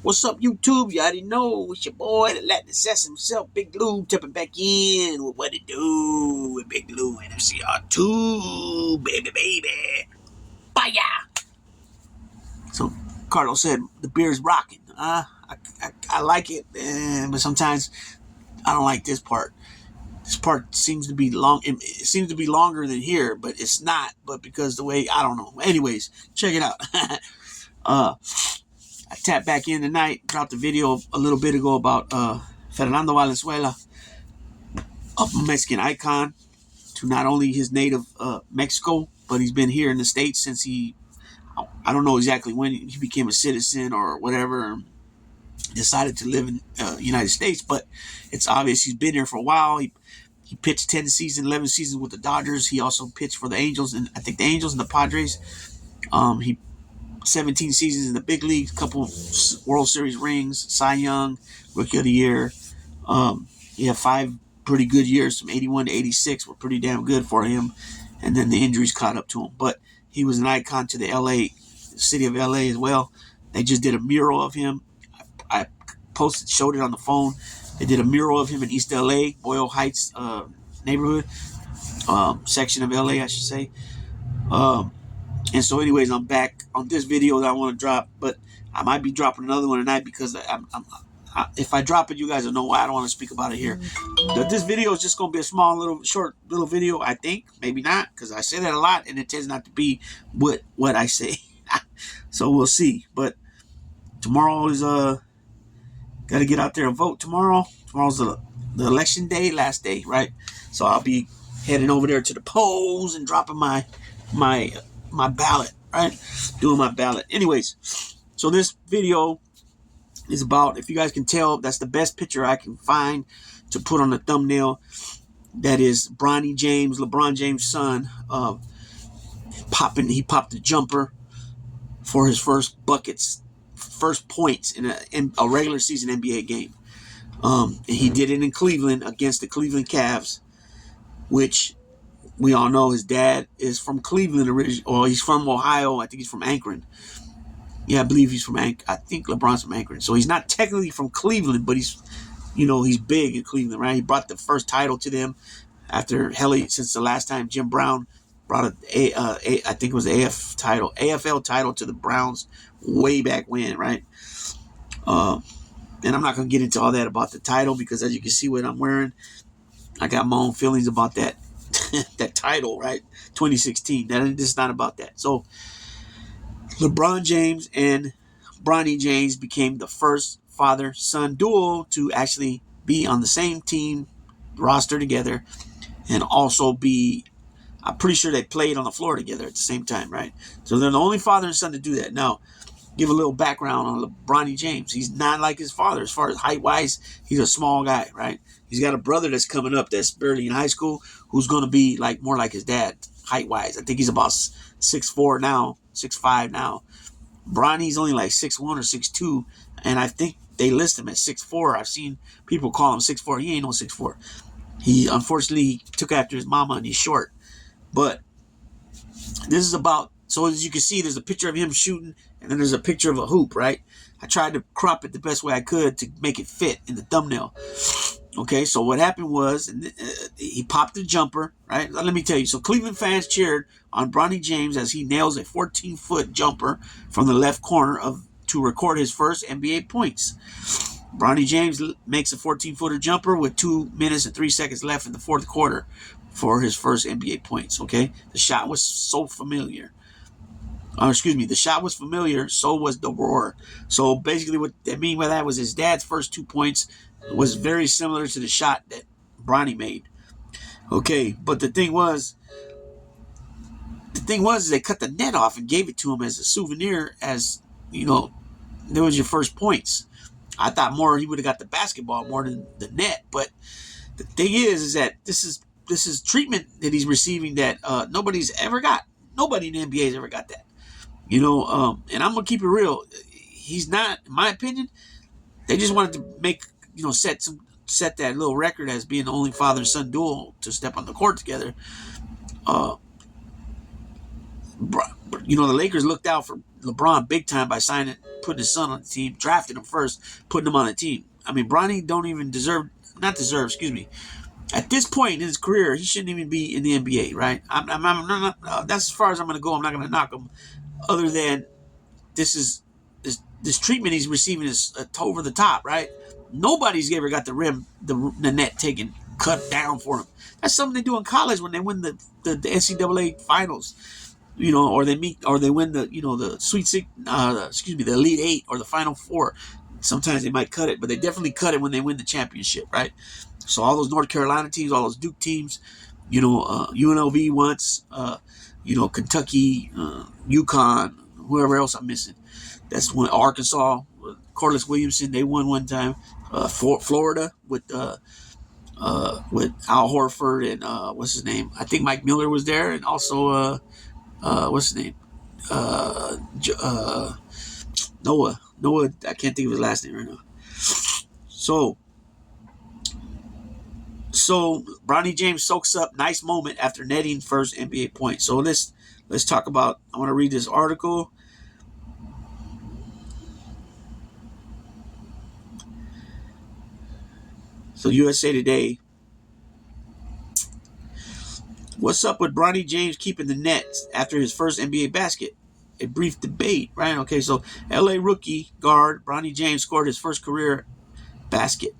What's up, YouTube? You already know it's your boy, the Latin assassin himself, Big Lou, tapping back in with what it do with Big Lou and FCR2, baby. Bye. So Carlos said the beer is rocking. I like it, but sometimes I don't like this part. This part seems to be long. It seems to be longer than here, but it's not. But because the way I don't know. Anyways, check it out. I tapped back in tonight, dropped a video a little bit ago about Fernando Valenzuela, a Mexican icon to not only his native Mexico, but he's been here in the States since I don't know exactly when he became a citizen or whatever, decided to live in United States, but it's obvious he's been here for a while. He pitched 10 seasons, 11 seasons with the Dodgers. He also pitched for the Angels, and I think the Angels and the Padres. He 17 seasons in the big leagues, couple World Series rings, Cy Young, Rookie of the Year. He had 5 pretty good years from 81 to 86 were pretty damn good for him. And then the injuries caught up to him. But he was an icon to the city of LA as well. They just did a mural of him. I showed it on the phone. They did a mural of him in East LA, Boyle Heights neighborhood, section of LA, I should say. And so anyways, I'm back on this video that I want to drop, but I might be dropping another one tonight because if I drop it, you guys will know why I don't want to speak about it here. This video is just going to be a small, short video, I think. Maybe not, because I say that a lot, and it tends not to be what I say. So we'll see. But tomorrow is, got to get out there and vote tomorrow. Tomorrow's the election day, last day, right? So I'll be heading over there to the polls and dropping my ballot, right? Doing my ballot. Anyways, so this video is about, if you guys can tell, that's the best picture I can find to put on the thumbnail. That is Bronny James, LeBron James' son, he popped the jumper for his first points in a regular season NBA game. And he did it in Cleveland against the Cleveland Cavs, which we all know his dad is from Cleveland originally, or he's from Ohio. I think he's from Akron. Yeah, I believe he's from Akron. I think LeBron's from Akron. So he's not technically from Cleveland, but he's big in Cleveland, right? He brought the first title to them after since the last time Jim Brown brought I think it was the AFL title to the Browns way back when, right? And I'm not going to get into all that about the title because as you can see what I'm wearing, I got my own feelings about that. That title, right? 2016. This is not about that. So LeBron James and Bronny James became the first father-son duo to actually be on the same team roster together and also I'm pretty sure they played on the floor together at the same time, right? So they're the only father and son to do that. Now, give a little background on Bronny James. He's not like his father. As far as height-wise, he's a small guy, right? He's got a brother that's coming up that's barely in high school who's going to be more like his dad height-wise. I think he's about 6'4" now, 6'5" now. Bronny's only like 6'1" or 6'2", and I think they list him at 6'4". I've seen people call him 6'4". He ain't no 6'4". He unfortunately took after his mama and he's short. But this is about, so as you can see, there's a picture of him shooting, and then there's a picture of a hoop, right? I tried to crop it the best way I could to make it fit in the thumbnail. Okay, so what happened was he popped the jumper, right? Let me tell you. So Cleveland fans cheered on Bronny James as he nails a 14-foot jumper from the left corner to record his first NBA points. Bronny James makes a 14-footer jumper with 2 minutes and 3 seconds left in the fourth quarter for his first NBA points, okay? The shot was so familiar. The shot was familiar, so was the roar. So basically what I mean by that was his dad's first 2 points was very similar to the shot that Bronny made. Okay, but the thing was they cut the net off and gave it to him as a souvenir, as, there was your first points. I thought more he would have got the basketball more than the net, but the thing is that this is treatment that he's receiving that nobody's ever got. Nobody in the NBA has ever got that. And I'm gonna keep it real. He's not, in my opinion. They just wanted to make, set that little record as being the only father and son duo to step on the court together. The Lakers looked out for LeBron big time by putting his son on the team, drafting him first, putting him on the team. I mean, Bronny don't even excuse me. At this point in his career, he shouldn't even be in the NBA, right? I'm not, that's as far as I'm going to go. I'm not going to knock him. Other than this treatment he's receiving is over the top, right? Nobody's ever got the net taken, cut down for him. That's something they do in college when they win the NCAA finals, or they win the the Elite Eight or the Final Four. Sometimes they might cut it, but they definitely cut it when they win the championship, right? So all those North Carolina teams, all those Duke teams, UNLV once, Kentucky, UConn, whoever else I'm missing. That's when Arkansas, Corliss Williamson, they won one time. Florida with Al Horford and what's his name? I think Mike Miller was there, and also what's his name? Noah. I can't think of his last name right now. So Bronny James soaks up nice moment after netting first NBA point. So let's talk about. I want to read this article. So USA Today. What's up with Bronny James keeping the nets after his first NBA basket? A brief debate, right? Okay, so LA rookie guard Bronny James scored his first career basket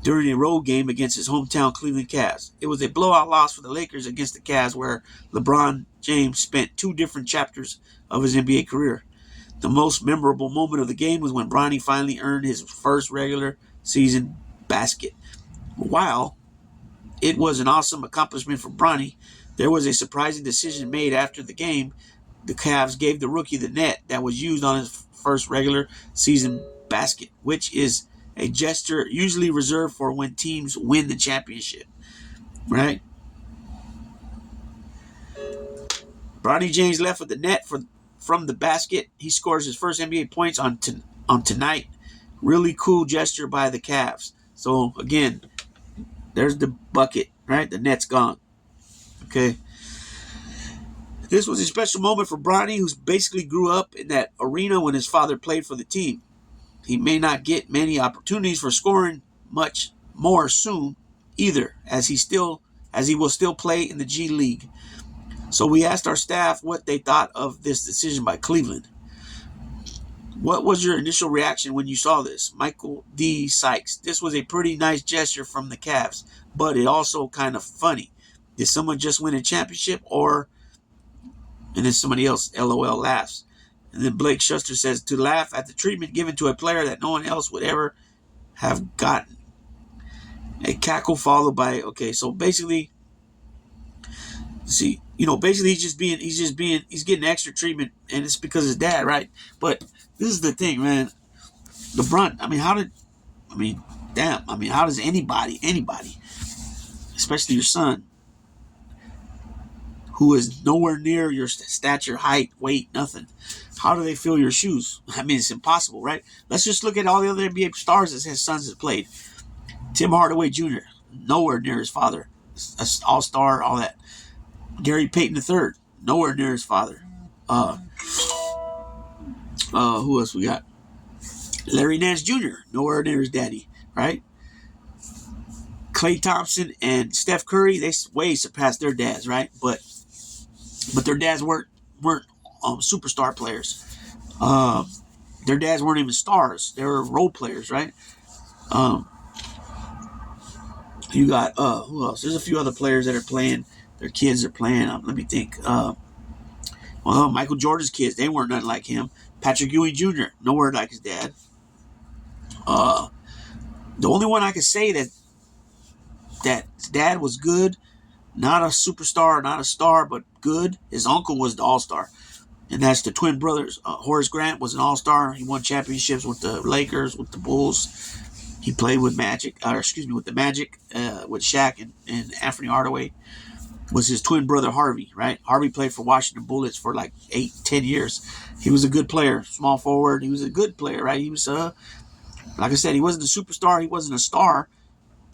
during a road game against his hometown Cleveland Cavs. It was a blowout loss for the Lakers against the Cavs, where LeBron James spent two different chapters of his NBA career. The most memorable moment of the game was when Bronny finally earned his first regular season basket. While it was an awesome accomplishment for Bronny, there was a surprising decision made after the game. The Cavs gave the rookie the net that was used on his first regular season basket, which is a gesture usually reserved for when teams win the championship, right? Bronny James left with the net from the basket. He scores his first NBA points on tonight. Really cool gesture by the Cavs. So again, there's the bucket, right? The net's gone. Okay. This was a special moment for Bronny, who basically grew up in that arena when his father played for the team. He may not get many opportunities for scoring much more soon either, as he will still play in the G League. So we asked our staff what they thought of this decision by Cleveland. What was your initial reaction when you saw this? Michael D. Sykes. This was a pretty nice gesture from the Cavs, but it also kind of funny. Did someone just win a championship, and then somebody else, LOL, laughs. And then Blake Shuster says, to laugh at the treatment given to a player that no one else would ever have gotten. A cackle followed by, okay, so basically, basically he's getting extra treatment, and it's because of his dad, right? But this is the thing, man. LeBron, how does anybody, especially your son, who is nowhere near your stature, height, weight, nothing, how do they fill your shoes? I mean, it's impossible, right? Let's just look at all the other NBA stars that his sons have played. Tim Hardaway Jr., nowhere near his father. All-star, all that. Gary Payton III, nowhere near his father. Who else we got? Larry Nance Jr., nowhere near his daddy, right? Klay Thompson and Steph Curry, they way surpassed their dads, right? But their dads weren't superstar players. Their dads weren't even stars; they were role players, right? You got who else? There's a few other players that are playing. Their kids are playing. Let me think. Michael Jordan's kids, they weren't nothing like him. Patrick Ewing Jr., nowhere like his dad. The only one I could say that his dad was good, not a superstar, not a star, but good. His uncle was the all-star, and that's the twin brothers. Horace Grant was an all-star. He won championships with the Lakers, with the Bulls. He played with with the Magic, with Shaq and Anthony Hardaway. Was his twin brother Harvey, right? Harvey played for Washington Bullets for like 8-10 years. He was a good player, small forward. He was a good player, right? He was, like I said, he wasn't a superstar. He wasn't a star,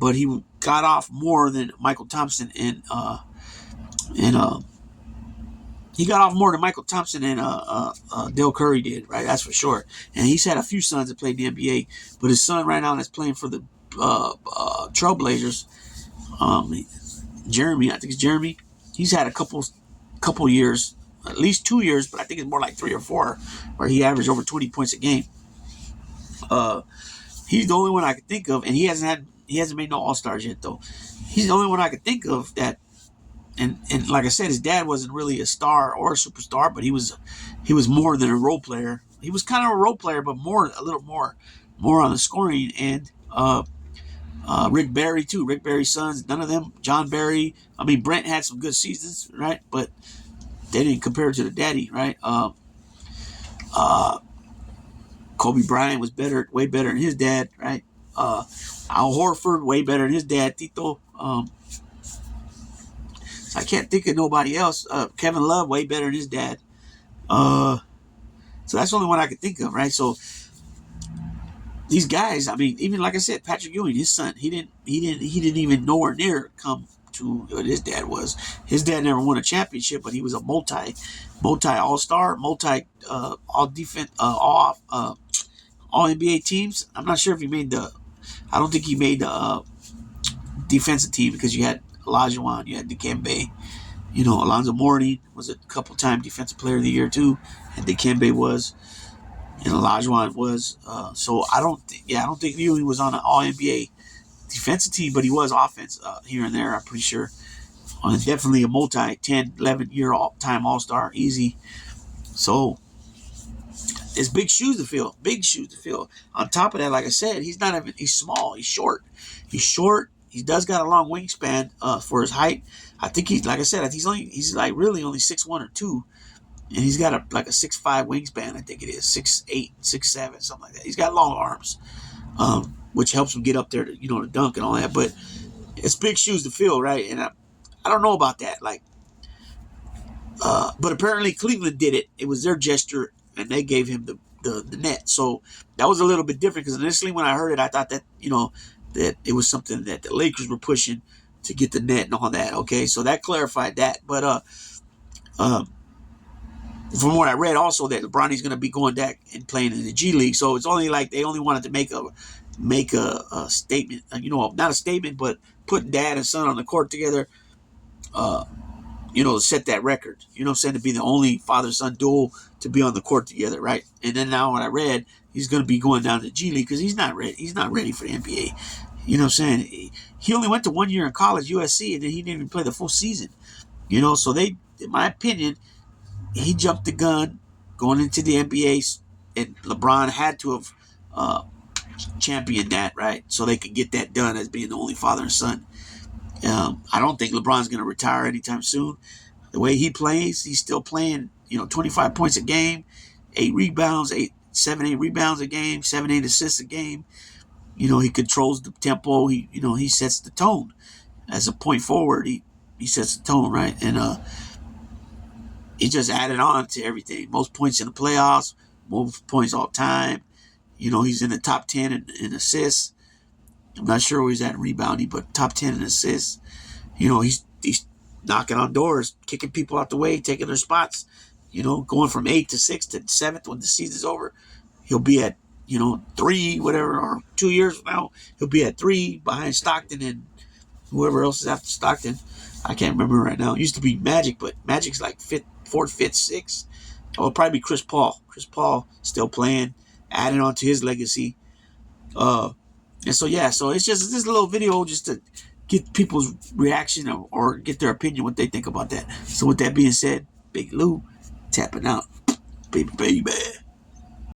but he got off more than Michael Thompson and he got off more than Michael Thompson and Dale Curry did, right? That's for sure. And he's had a few sons that played in the NBA, but his son right now that's playing for the Trailblazers, Jeremy, I think it's Jeremy. He's had a couple years, at least 2 years, but I think it's more like 3 or 4, where he averaged over 20 points a game. He's the only one I could think of, and he hasn't made no All-Stars yet though. He's the only one I could think of that. And like I said, his dad wasn't really a star or a superstar, but he was more than a role player. He was kind of a role player, but a little more on the scoring end. Rick Barry too. Rick Barry's sons, none of them. John Barry. I mean, Brent had some good seasons, right? But they didn't compare to the daddy, right? Kobe Bryant was way better than his dad, right? Al Horford, way better than his dad, Tito. I can't think of nobody else. Kevin Love, way better than his dad. So that's the only one I could think of, right? So these guys, I mean, even like I said, Patrick Ewing, his son, he didn't even nowhere near come to what his dad was. His dad never won a championship, but he was a multi all-star, all defense, all NBA teams. I'm not sure if he made I don't think he made the defensive team, because you had Olajuwon, you had Dikembe, Alonzo Mourning was a couple-time defensive player of the year too, and Dikembe was, and Olajuwon was. So I don't think Ewing was on an All NBA defensive team, but he was offense here and there. I'm pretty sure. Definitely a multi 10, 11 year time All-Star, easy. So it's big shoes to fill. Big shoes to fill. On top of that, like I said, he's small. He's short. He does got a long wingspan for his height. I think he's like really only 6'1" or 2, and he's got a 6'5" wingspan. I think it is 6'8", 6'7", something like that. He's got long arms, which helps him get up there to dunk and all that. But it's big shoes to fill, right? And I don't know about that. But apparently Cleveland did it. It was their gesture, and they gave him the net. So that was a little bit different, because initially when I heard it, I thought that that it was something that the Lakers were pushing to get the net and all that. Okay, so that clarified that. But from what I read also, that Bronny's going to be going back and playing in the G League. So it's only like they only wanted to make a statement, not a statement, but put dad and son on the court together, to set that record. To be the only father-son duo to be on the court together, right? And then now when I read, he's going to be going down to the G League because he's not ready. He's not ready for the NBA. You know what I'm saying? He only went to 1 year in college, USC, and then he didn't even play the full season. So in my opinion, he jumped the gun going into the NBA, and LeBron had to have championed that, right? So they could get that done as being the only father and son. I don't think LeBron's going to retire anytime soon. The way he plays, he's still playing, 25 points a game, 8 rebounds, 7, 8 rebounds a game, 7, 8 assists a game. He controls the tempo. He sets the tone. As a point forward, he sets the tone, right? And he just added on to everything. Most points in the playoffs, most points all time. He's in the top 10 in assists. I'm not sure where he's at in rebounding, but top 10 in assists. He's knocking on doors, kicking people out the way, taking their spots. Going from 8th to 6th to 7th when the season's over. He'll be at 3, whatever, or 2 years from now, he'll be at 3 behind Stockton and whoever else is after Stockton. I can't remember right now. It used to be Magic, but Magic's like 4th, 5th, 6th. It'll probably be Chris Paul. Chris Paul still playing, adding on to his legacy. And so it's just this little video just to get people's reaction or get their opinion, what they think about that. So with that being said, Big Lou tapping out. Baby.